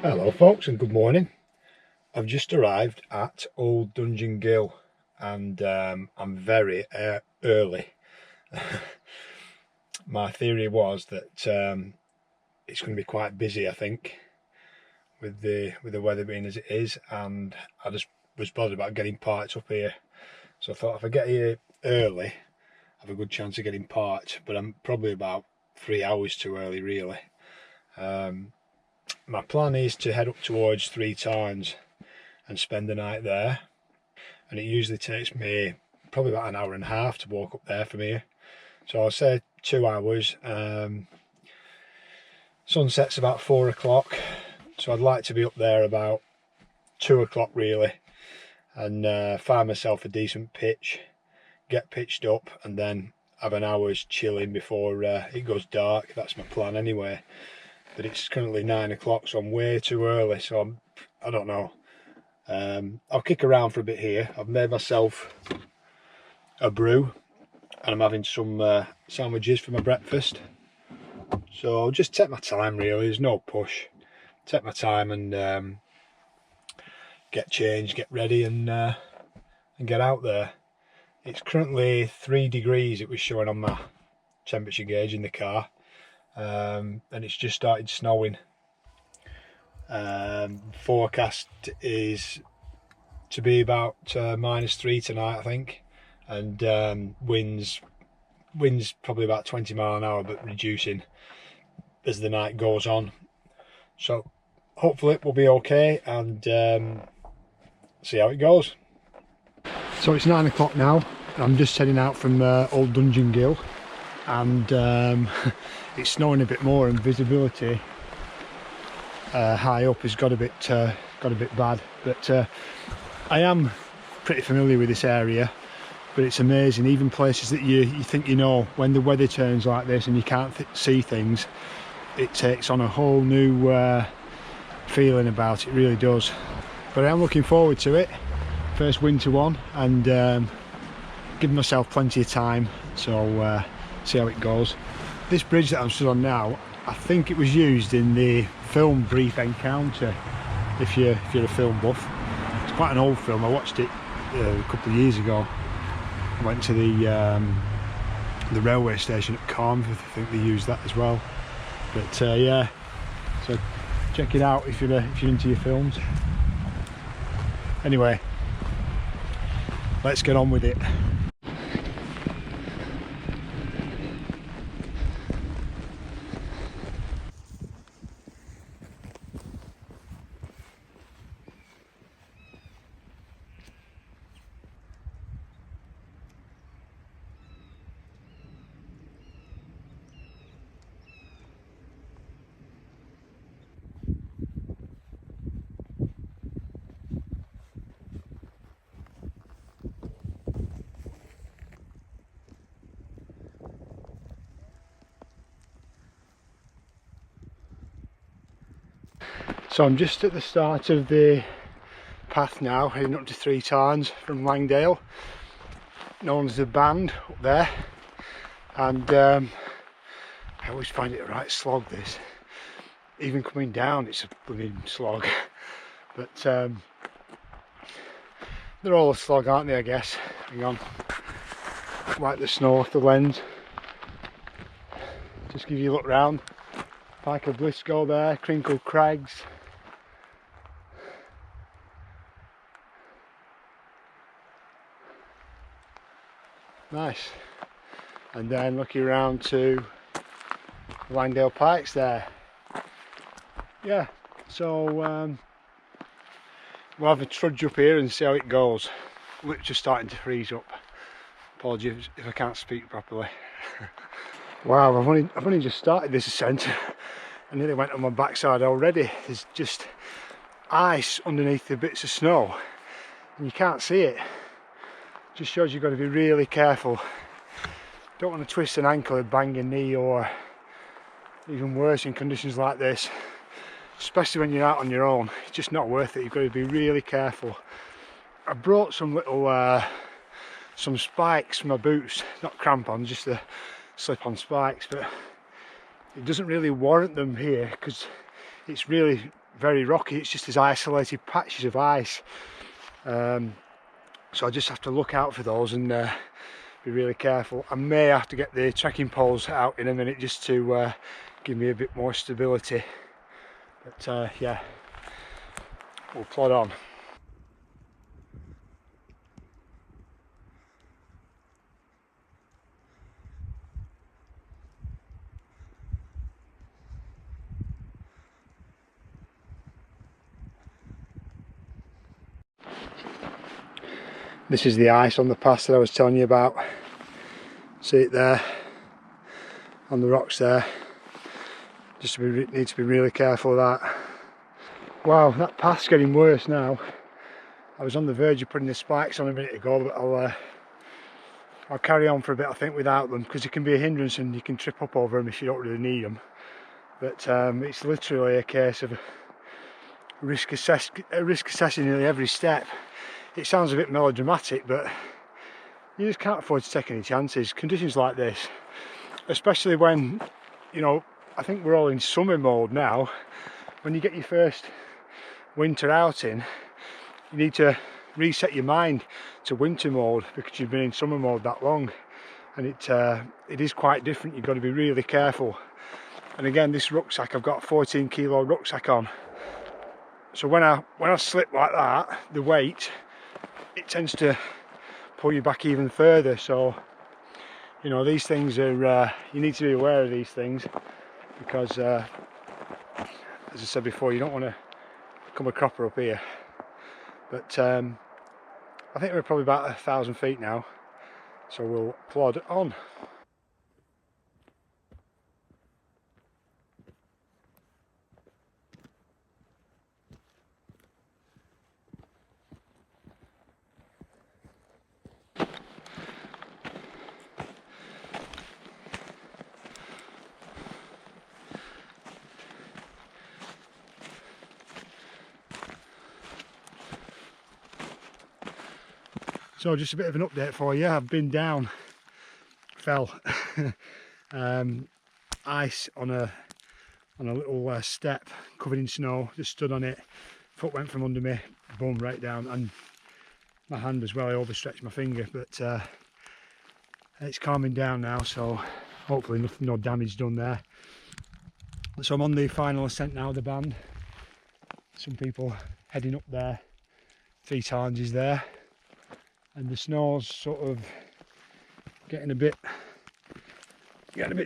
Hello folks and good morning. I've just arrived at Old Dungeon Ghyll and I'm very early. My theory was that it's going to be quite busy, I think, with the weather being as it is, and I just was bothered about getting parked up here. So I thought if I get here early, I have a good chance of getting parked, but I'm probably about 3 hours too early really. My plan is to head up towards Three Tarns and spend the night there, and it usually takes me probably about an hour and a half to walk up there from here, so I'll say 2 hours. Sunset's about 4 o'clock, so I'd like to be up there about 2 o'clock really, and find myself a decent pitch, get pitched up, and then have an hour's chilling before it goes dark. That's my plan anyway. But it's currently 9 o'clock, so I'm way too early, so I don't know. I'll kick around for a bit here. I've made myself a brew and I'm having some sandwiches for my breakfast, so I'll just take my time really. There's no push. Take my time and get changed, get ready, and get out there. It's currently 3 degrees it was showing on my temperature gauge in the car. And it's just started snowing. Forecast is to be about -3 tonight, I think, and winds probably about 20 mile an hour, but reducing as the night goes on. So hopefully it will be okay, and see how it goes. So it's 9 o'clock now. I'm just heading out from Old Dungeon Ghyll, and it's snowing a bit more, and visibility high up has got a bit bad, but I am pretty familiar with this area. But it's amazing, even places that you think you know, when the weather turns like this and you can't see things, it takes on a whole new feeling about it, really does. But I am looking forward to it, first winter one, and giving myself plenty of time, so see how it goes. This bridge that I'm stood on now, I think it was used in the film Brief Encounter, if you're a film buff. It's quite an old film. I watched it a couple of years ago. I went to the railway station at Cardiff. I think they used that as well. But yeah, so check it out if you're into your films. Anyway, let's get on with it. So I'm just at the start of the path now, heading up to Three Tarns from Langdale, known as the Band up there, and I always find it a right slog this. Even coming down it's a blooming slog, but they're all a slog, aren't they, I guess. Hang on, like the snow off the lens. Just give you a look round. Pike of Blisco there, Crinkle Crags. Nice. And then looking around to Langdale Pikes there. Yeah, so we'll have a trudge up here and see how it goes. Literally just starting to freeze up. Apologies if I can't speak properly. Wow, I've only just started this ascent. I nearly went on my backside already. There's just ice underneath the bits of snow and you can't see it. Just shows you've got to be really careful. Don't want to twist an ankle or bang your knee, or even worse in conditions like this, especially when you're out on your own. It's just not worth it. You've got to be really careful. I brought some little some spikes for my boots, not crampons, just the slip-on spikes, but it doesn't really warrant them here because it's really very rocky, it's just these isolated patches of ice. So I just have to look out for those and be really careful. I may have to get the trekking poles out in a minute just to give me a bit more stability. But yeah, we'll plod on. This is the ice on the pass that I was telling you about. See it there on the rocks there. Just need to be really careful of that. Wow, that path's getting worse now. I was on the verge of putting the spikes on a minute ago, but I'll carry on for a bit, I think, without them, because it can be a hindrance and you can trip up over them if you don't really need them. But it's literally a case of risk assessing nearly every step. It sounds a bit melodramatic, but you just can't afford to take any chances. Conditions like this, especially when, you know, I think we're all in summer mode now. When you get your first winter outing, you need to reset your mind to winter mode because you've been in summer mode that long, and it is quite different. You've got to be really careful. And again, this rucksack, I've got a 14 kilo rucksack on, so when I slip like that, the weight, it tends to pull you back even further. So, you know, these things are, you need to be aware of these things, because as I said before, you don't want to come a cropper up here. But I think we're probably about 1,000 feet now, so we'll plod on. So just a bit of an update for you. I've been down, fell, ice on a little step covered in snow. Just stood on it, foot went from under me, bum right down, and my hand as well. I overstretched my finger, but it's calming down now, so hopefully no damage done there. So I'm on the final ascent now, the band. Some people heading up there. Three Tarns is there. And the snow's sort of getting a bit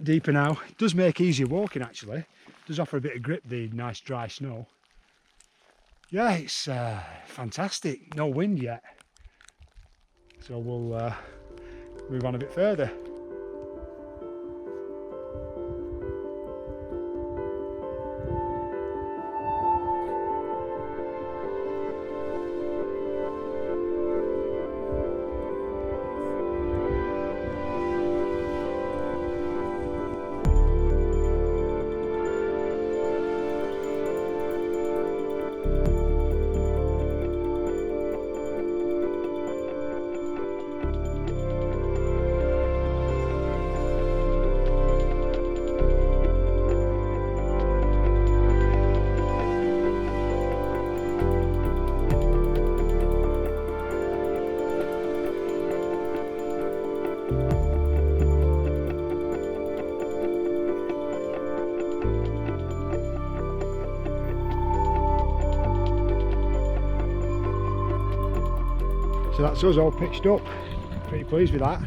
deeper now. It does make easier walking, actually. It does offer a bit of grip, the nice dry snow. Yeah, it's fantastic. No wind yet, so we'll move on a bit further. So that's us all pitched up. Pretty pleased with that.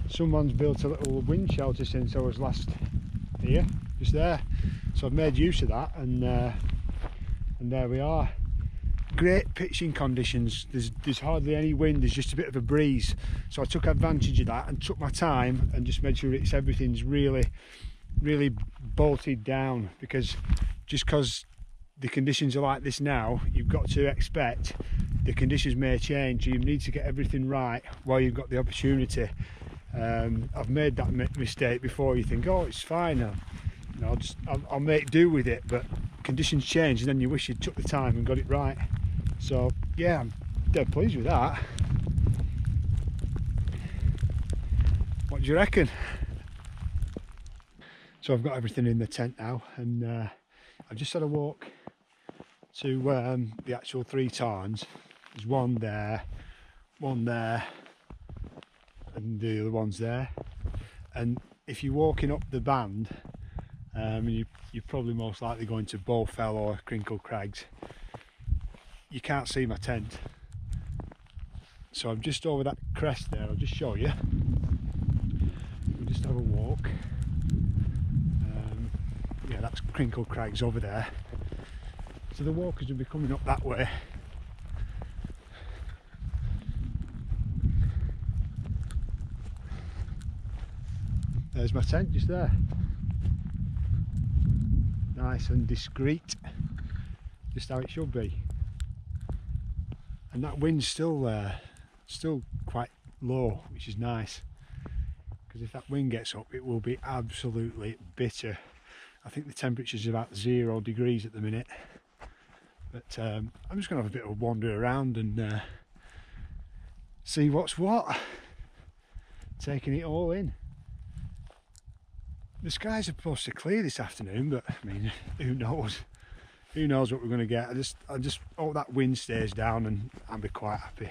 Someone's built a little wind shelter since I was last here, just there. So I've made use of that, and there we are. Great pitching conditions. There's hardly any wind. There's just a bit of a breeze. So I took advantage of that and took my time and just made sure everything's really bolted down, because the conditions are like this now, you've got to expect the conditions may change. You need to get everything right while you've got the opportunity. I've made that mistake before. You think, oh, it's fine, I'll make do with it, but conditions change, and then you wish you took the time and got it right. So yeah, I'm dead pleased with that. What do you reckon? So I've got everything in the tent now, and I've just had a walk to the actual Three Tarns. There's one there, and the other one's there. And if you're walking up the band, you're probably most likely going to Bowfell or Crinkle Crags, you can't see my tent. So I'm just over that crest there. I'll just show you. We'll just have a walk. Yeah, that's Crinkle Crags over there. So the walkers will be coming up that way. There's my tent just there. Nice and discreet, just how it should be. And that wind's still quite low, which is nice, because if that wind gets up it will be absolutely bitter. I think the temperature's about 0 degrees at the minute, but I'm just going to have a bit of a wander around and see what's what, taking it all in. The skies are supposed to clear this afternoon, but I mean, who knows? Who knows what we're going to get? I just hope that wind stays down and I'll be quite happy.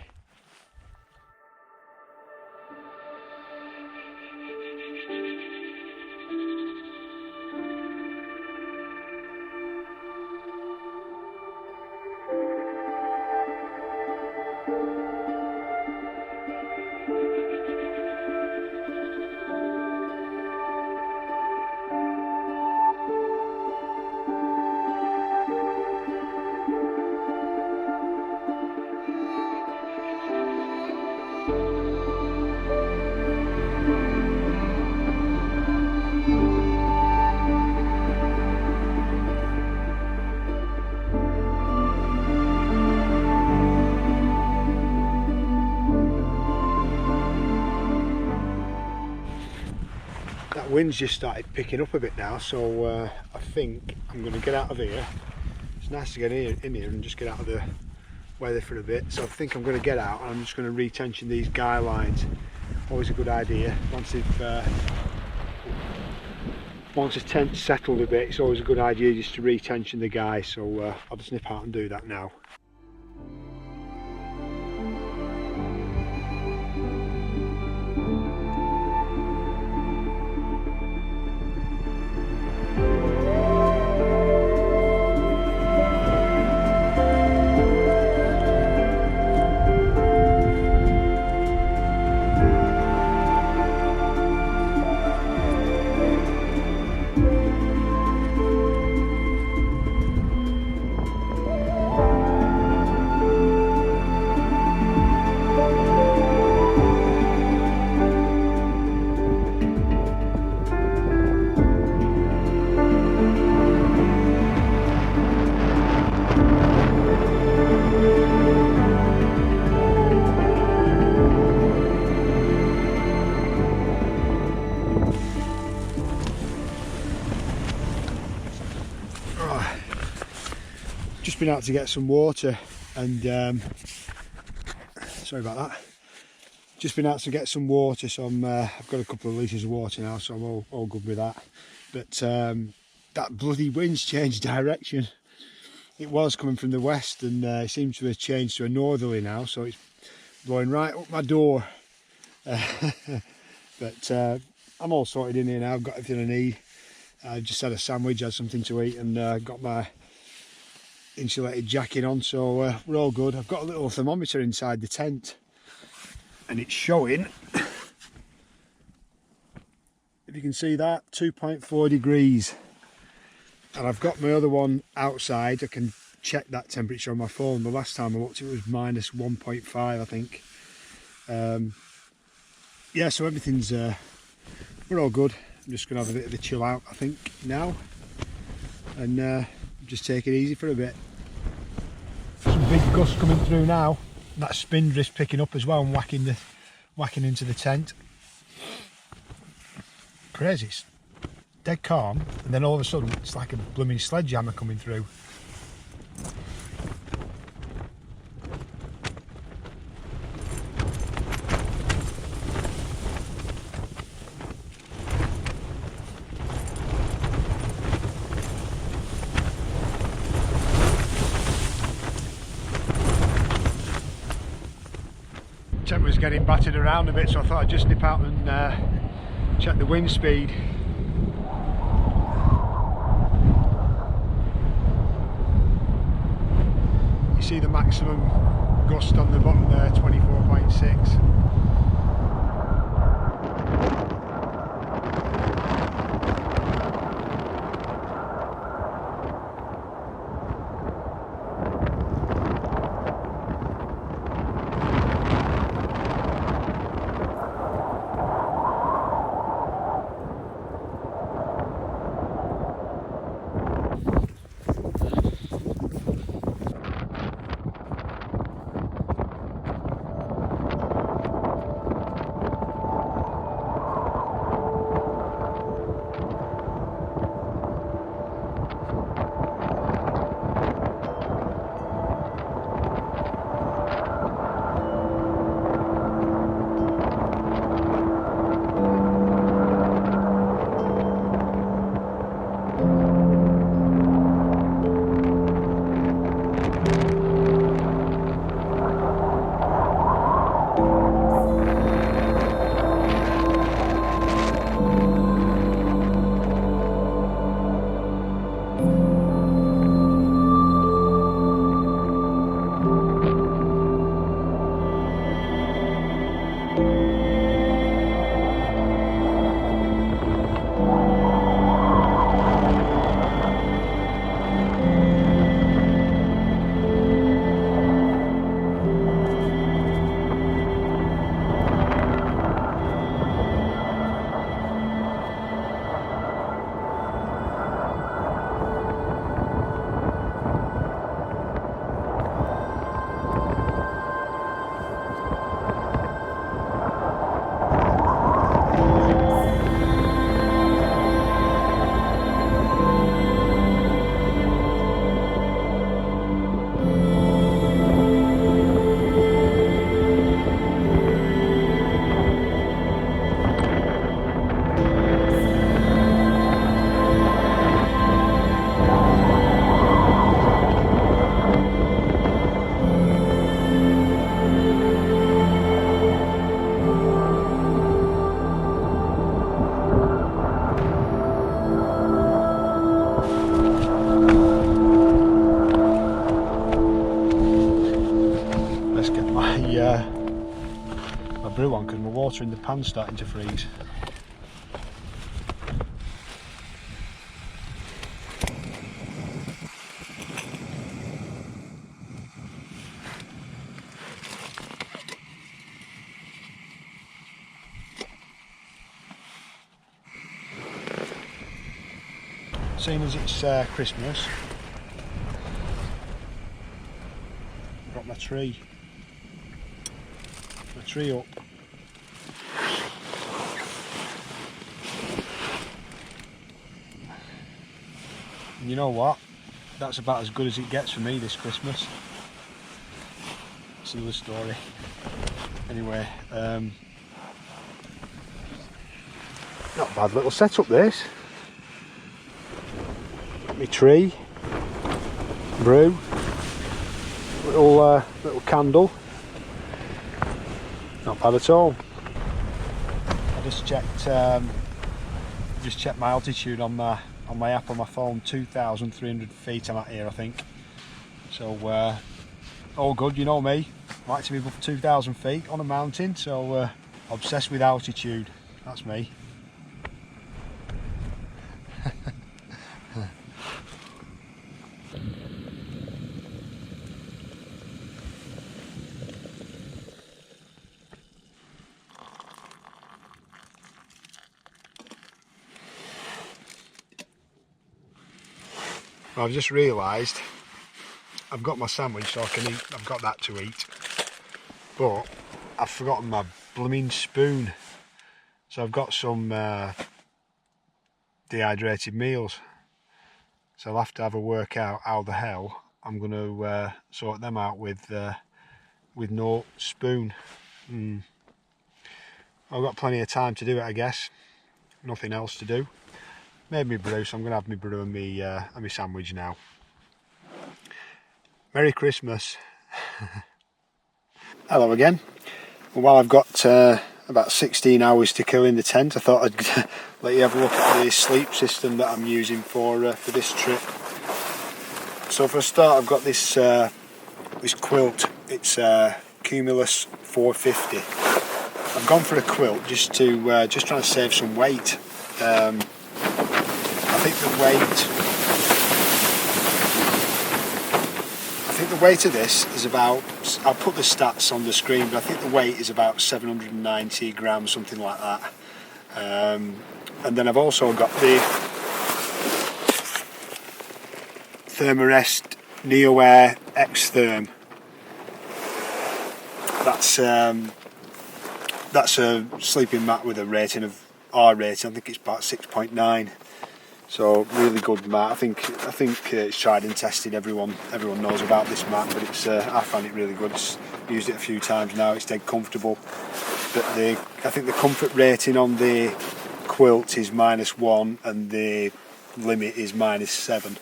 Wind's just started picking up a bit now, so I think I'm going to get out of here. It's nice to get in here and just get out of the weather for a bit, so I think I'm going to get out and I'm just going to retension these guy lines. Always a good idea. Once the tent's settled a bit, it's always a good idea just to retension the guy, so I'll just nip out and do that now. Just been out to get some water and sorry about that. Just been out to get some water, so I've got a couple of litres of water now, so I'm all good with that. But that bloody wind's changed direction. It was coming from the west and it seems to have changed to a northerly now, so it's blowing right up my door. But I'm all sorted in here now. I've got everything I need. I just had a sandwich, had something to eat, and got my insulated jacket on, so we're all good. I've got a little thermometer inside the tent and it's showing, if you can see that, 2.4 degrees, and I've got my other one outside. I can check that temperature on my phone. The last time I looked it was minus 1.5 I think. Yeah, so everything's we're all good. I'm just gonna have a bit of a chill out I think now, and just take it easy for a bit. Some big gusts coming through now. That spindrift's picking up as well and whacking into the tent. Crazy, it's dead calm, and then all of a sudden it's like a blooming sledgehammer coming through. getting battered around a bit, so I thought I'd just nip out and check the wind speed. You see the maximum gust on the bottom there, 24.6. My brew on because my water in the pan's starting to freeze. Seeing as it's Christmas, I've got my tree up. And you know what? That's about as good as it gets for me this Christmas. It's another story. Anyway, not a bad little setup this. My tree, brew, little candle. Not bad at all. I just checked my altitude on my app on my phone. 2,300 feet I'm at here, I think. So all good, you know me. I like to be above 2,000 feet on a mountain. So obsessed with altitude. That's me. I've just realised I've got my sandwich so I can eat, I've got that to eat, but I've forgotten my blooming spoon, so I've got some dehydrated meals, so I'll have to have a work out how the hell I'm going to sort them out with no spoon. I've got plenty of time to do it, I guess. Nothing else to do. Made me brew, so I'm going to have me brew and me sandwich now. Merry Christmas. Hello again. Well, while I've got about 16 hours to kill in the tent, I thought I'd let you have a look at the sleep system that I'm using for this trip. So for a start, I've got this this quilt. It's Cumulus 450. I've gone for a quilt just trying to save some weight. I think the weight of this is about, I'll put the stats on the screen, but I think the weight is about 790 grams, something like that. And then I've also got the Thermarest Xtherm. That's a sleeping mat with a rating of R rating. I think it's about 6.9. So really good mat. I think it's tried and tested. Everyone knows about this mat, but it's I find it really good. It's used it a few times now. It's dead comfortable. But I think the comfort rating on the quilt is -1 and the limit is -7.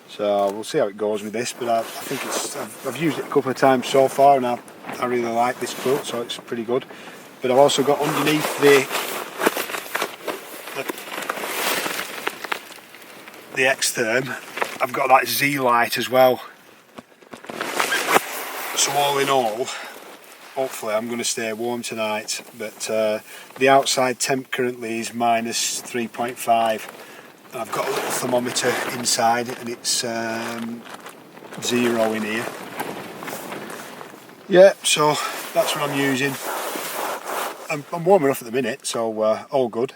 So we'll see how it goes with this. But I think I've used it a couple of times so far, and I really like this quilt, so it's pretty good. But I've also got underneath the Xtherm, I've got that Zlite as well. So all in all, hopefully I'm going to stay warm tonight. But the outside temp currently is -3.5. I've got a little thermometer inside, and it's 0 in here. Yeah, so that's what I'm using. I'm warm enough at the minute, so all good.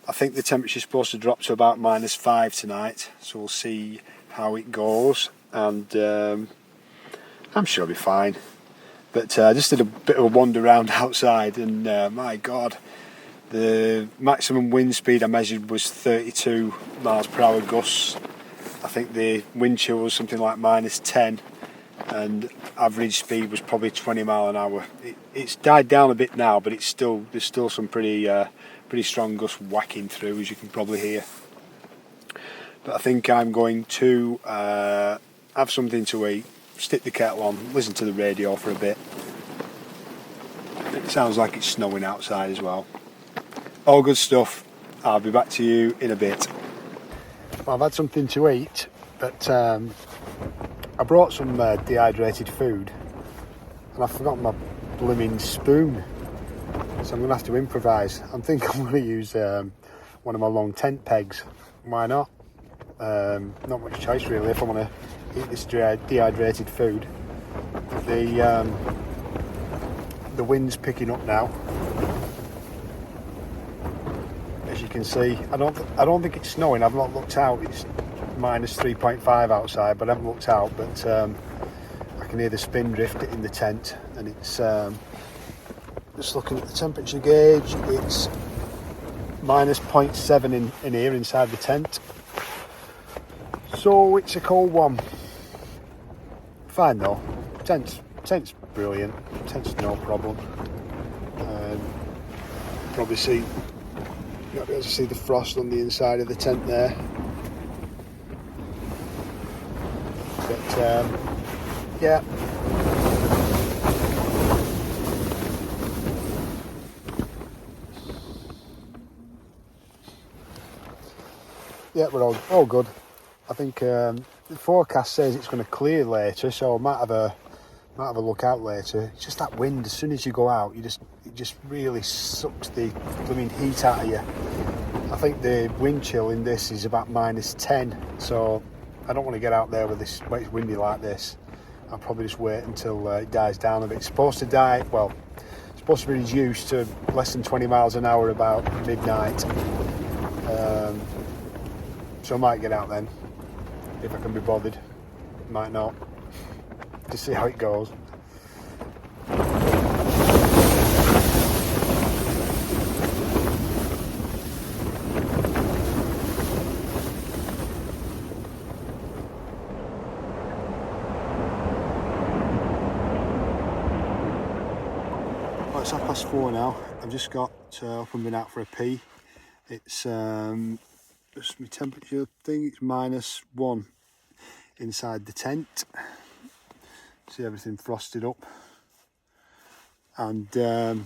I think the temperature's supposed to drop to about -5 tonight, so we'll see how it goes, and I'm sure it'll be fine. But I just did a bit of a wander around outside, and my God, the maximum wind speed I measured was 32 miles per hour gusts. I think the wind chill was something like -10, and average speed was probably 20 mile an hour. It's died down a bit now, but there's still some pretty strong gusts whacking through, as you can probably hear. But I think I'm going to have something to eat, stick the kettle on, listen to the radio for a bit. It sounds like it's snowing outside as well. All good stuff. I'll be back to you in a bit. Well, I've had something to eat, but I brought some dehydrated food, and I forgot my blooming spoon. So I'm going to have to improvise. I think I'm going to use one of my long tent pegs. Why not? Not much choice really if I want to eat this dehydrated food. The wind's picking up now. As you can see, I don't think it's snowing. I've not looked out. It's -3.5 outside, but I haven't looked out. But I can hear the spin drift in the tent, and it's just looking at the temperature gauge. It's -0.7 in here inside the tent. So it's a cold one. Fine though. Tent's brilliant. Tent's no problem. Probably see. You might be able to see the frost on the inside of the tent there. But yeah. Yeah, we're all good. I think the forecast says it's going to clear later, so I might have a look out later. It's just that wind. As soon as you go out, it just really sucks the blooming heat out of you. I think the wind chill in this is about -10, so I don't want to get out there when it's windy like this. I'll probably just wait until it dies down a bit. It's supposed to be reduced to less than 20 miles an hour about midnight. So I might get out then, if I can be bothered. Might not. Just see how it goes. Well, it's 4:30 now. I've just got up and been out for a pee. It's just my temperature thing. It's -1 inside the tent. See everything frosted up. and the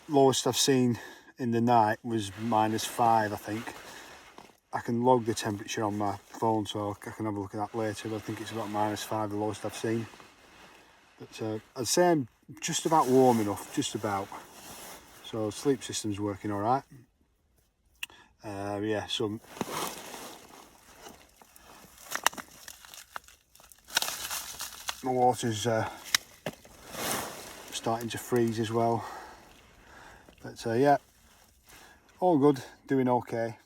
lowest I've seen in the night was -5, I think. I can log the temperature on my phone so I can have a look at that later, but I think it's about -5, the lowest I've seen. But I'd say I'm just about warm enough, just about. So sleep system's working all right. Yeah, so my water's starting to freeze as well. But yeah, all good, doing okay.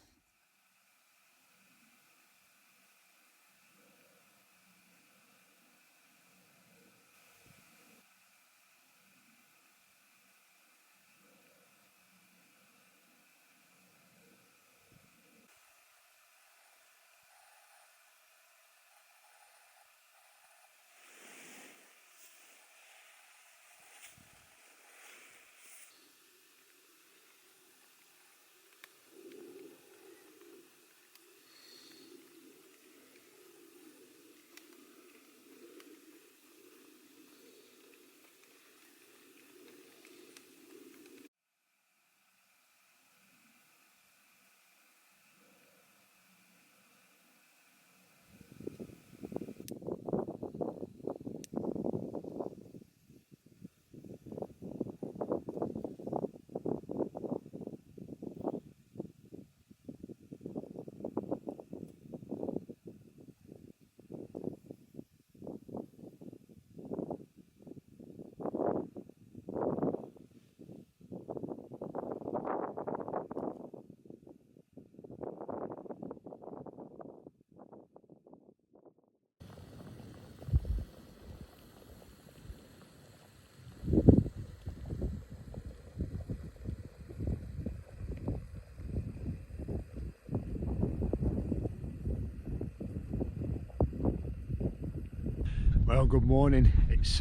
Well, good morning. It's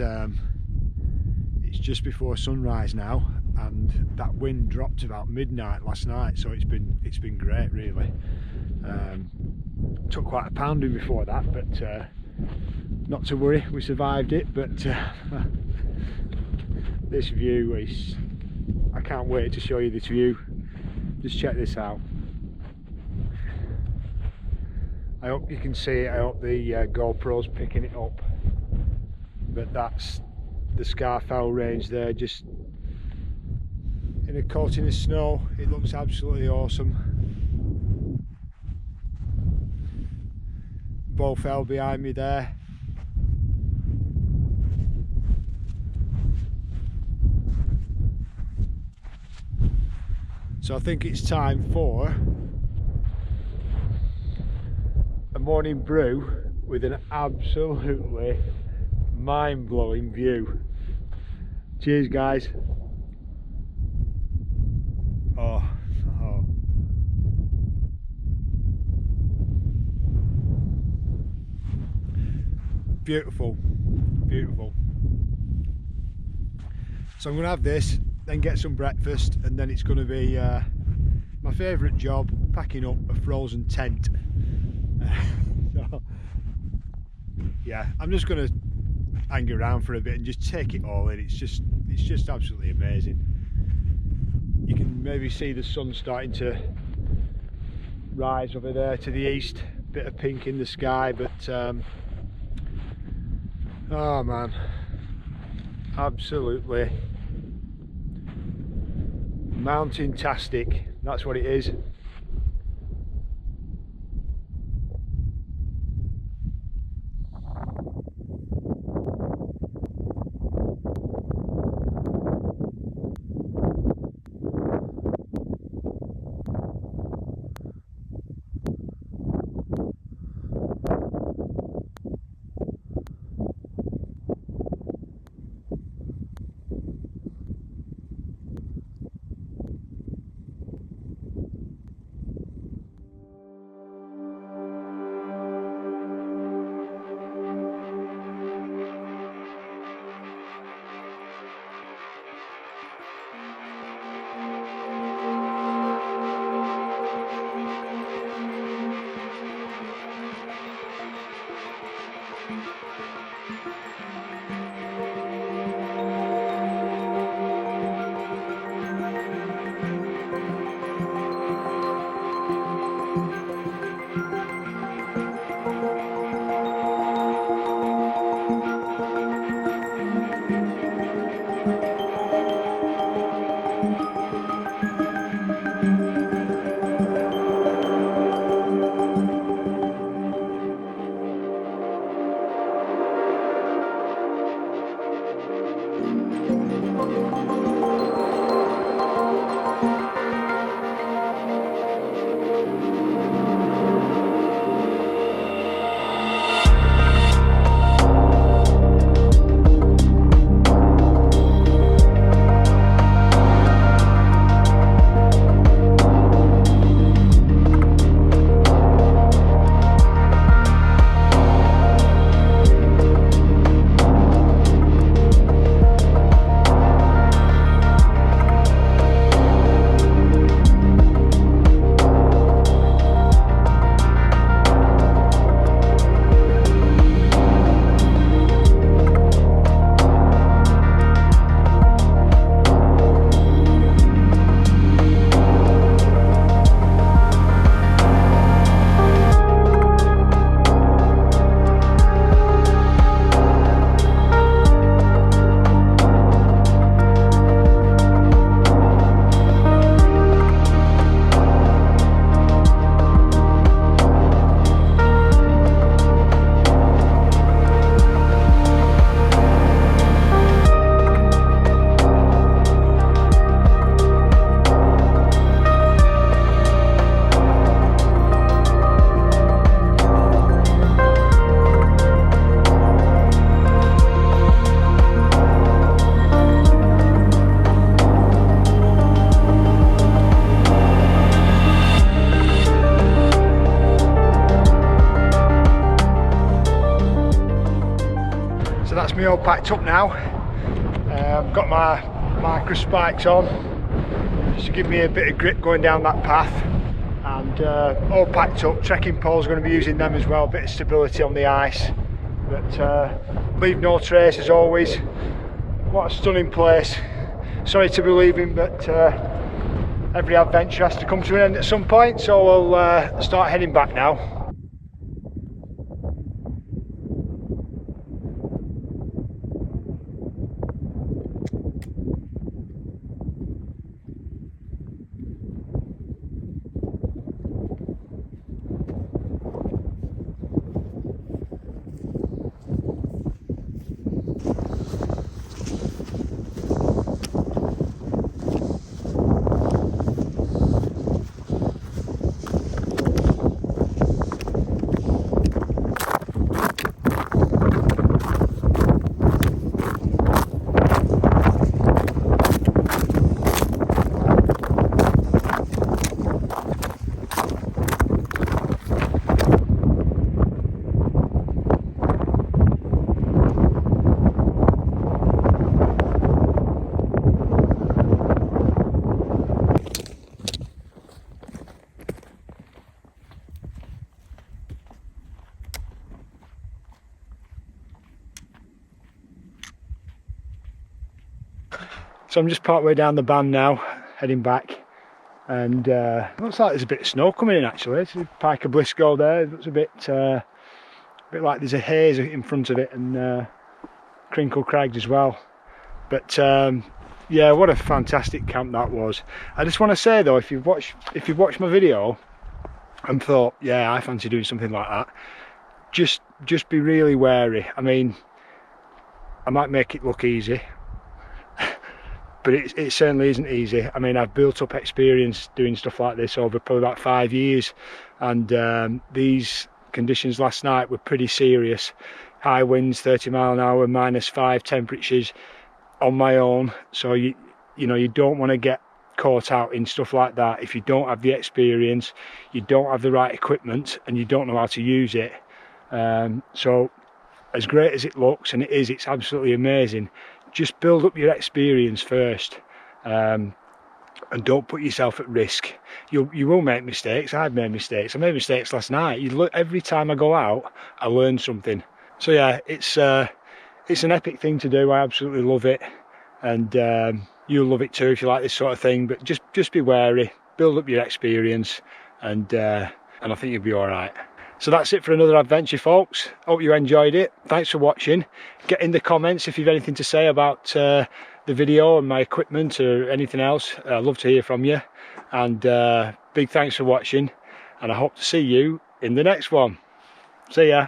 just before sunrise now, and that wind dropped about midnight last night, so it's been great, really. Took quite a pounding before that, but not to worry, we survived it. But this view is, I can't wait to show you this view. Just check this out. I hope you can see it. I hope the GoPro's picking it up. But that's the Scafell range there, just in a coating of snow. It looks absolutely awesome. Bowfell behind me there. So I think it's time for a morning brew with an absolutely mind-blowing view. Cheers, guys. Oh. Beautiful, beautiful. So I'm going to have this, then get some breakfast, and then it's going to be my favourite job, packing up a frozen tent. So, yeah, I'm just going to hang around for a bit and just take it all in. It's just absolutely amazing. You can maybe see the sun starting to rise over there to the east, bit of pink in the sky, but oh man, absolutely mountain-tastic, that's what it is. me all packed up now. I've got my micro spikes on just to give me a bit of grip going down that path, and all packed up. Trekking poles, going to be using them as well, a bit of stability on the ice, but leave no trace as always. What a stunning place. Sorry to be leaving, but every adventure has to come to an end at some point, so we'll start heading back now. So I'm just part way down the band now, heading back, and looks like there's a bit of snow coming in actually. There's a Pike of Blisco there. It looks a bit like there's a haze in front of it, and Crinkle Crags as well. But yeah, what a fantastic camp that was. I just want to say though, if you've watched my video and thought, yeah, I fancy doing something like that, just be really wary. I mean, I might make it look easy, but it certainly isn't easy. I mean, I've built up experience doing stuff like this over probably about 5 years, and these conditions last night were pretty serious. High winds, 30 mile an hour, -5 temperatures on my own. So you know, you don't want to get caught out in stuff like that if you don't have the experience, you don't have the right equipment, and you don't know how to use it. So as great as it looks, and it's absolutely amazing, just build up your experience first, and don't put yourself at risk. You will make mistakes. I've made mistakes. I made mistakes last night. Every time I go out, I learn something. So yeah, it's an epic thing to do. I absolutely love it, and you'll love it too if you like this sort of thing. But just be wary, build up your experience, and I think you'll be all right. So that's it for another adventure, folks. Hope you enjoyed it. Thanks for watching. Get in the comments if you've anything to say about the video and my equipment or anything else. I'd love to hear from you. And big thanks for watching, and I hope to see you in the next one. See ya.